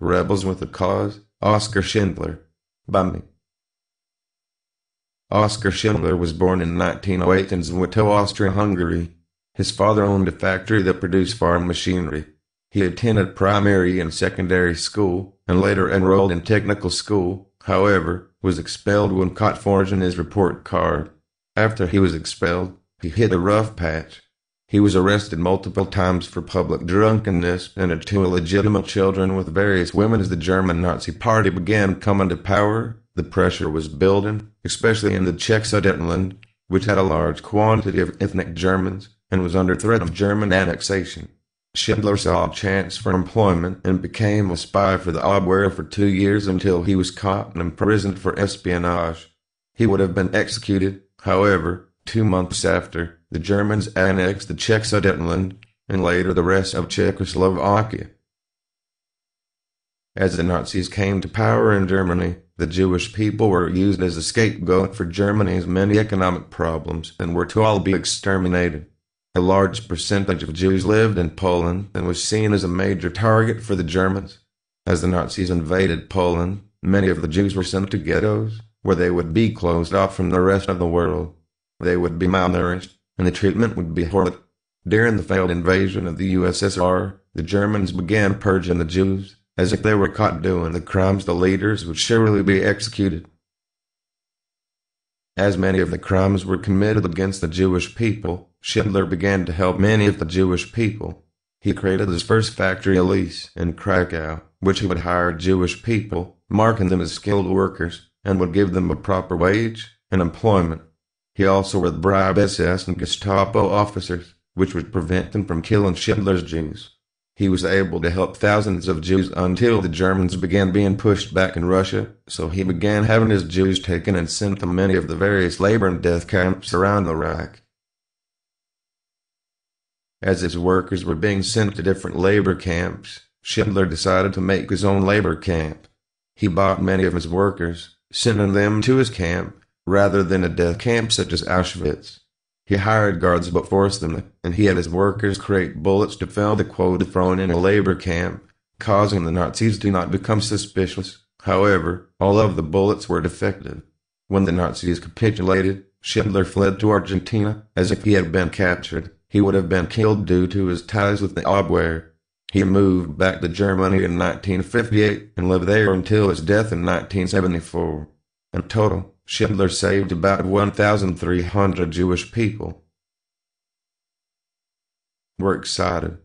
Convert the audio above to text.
Rebels with a Cause, Oskar Schindler. By me. Oskar Schindler was born in 1908 in Zwickau, Austria-Hungary. His father owned a factory that produced farm machinery. He attended primary and secondary school, and later enrolled in technical school, however, was expelled when caught forging his report card. After he was expelled, he hit a rough patch. He was arrested multiple times for public drunkenness and had two illegitimate children with various women. As the German Nazi Party began coming to power, the pressure was building, especially in the Czech Sudetenland, which had a large quantity of ethnic Germans and was under threat of German annexation. Schindler saw a chance for employment and became a spy for the Abwehr for 2 years until he was caught and imprisoned for espionage. He would have been executed, however, 2 months after the Germans annexed the Czech Sudetenland, and later the rest of Czechoslovakia. As the Nazis came to power in Germany, the Jewish people were used as a scapegoat for Germany's many economic problems and were to all be exterminated. A large percentage of Jews lived in Poland and was seen as a major target for the Germans. As the Nazis invaded Poland, many of the Jews were sent to ghettos, where they would be closed off from the rest of the world. They would be malnourished, and the treatment would be horrid. During the failed invasion of the USSR, the Germans began purging the Jews, as if they were caught doing the crimes the leaders would surely be executed. As many of the crimes were committed against the Jewish people, Schindler began to help many of the Jewish people. He created his first factory Elise in Krakow, which he would hire Jewish people, marking them as skilled workers, and would give them a proper wage and employment. He also would bribe SS and Gestapo officers, which would prevent them from killing Schindler's Jews. He was able to help thousands of Jews until the Germans began being pushed back in Russia, so he began having his Jews taken and sent to many of the various labor and death camps around the Reich. As his workers were being sent to different labor camps, Schindler decided to make his own labor camp. He bought many of his workers, sending them to his camp, rather than a death camp such as Auschwitz. He hired guards but forced them, and he had his workers create bullets to fill the quota thrown in a labor camp, causing the Nazis to not become suspicious. However, all of the bullets were defective. When the Nazis capitulated, Schindler fled to Argentina, as if he had been captured. He would have been killed due to his ties with the Abwehr. He moved back to Germany in 1958 and lived there until his death in 1974. In total, Schindler saved about 1,300 Jewish people. We're excited.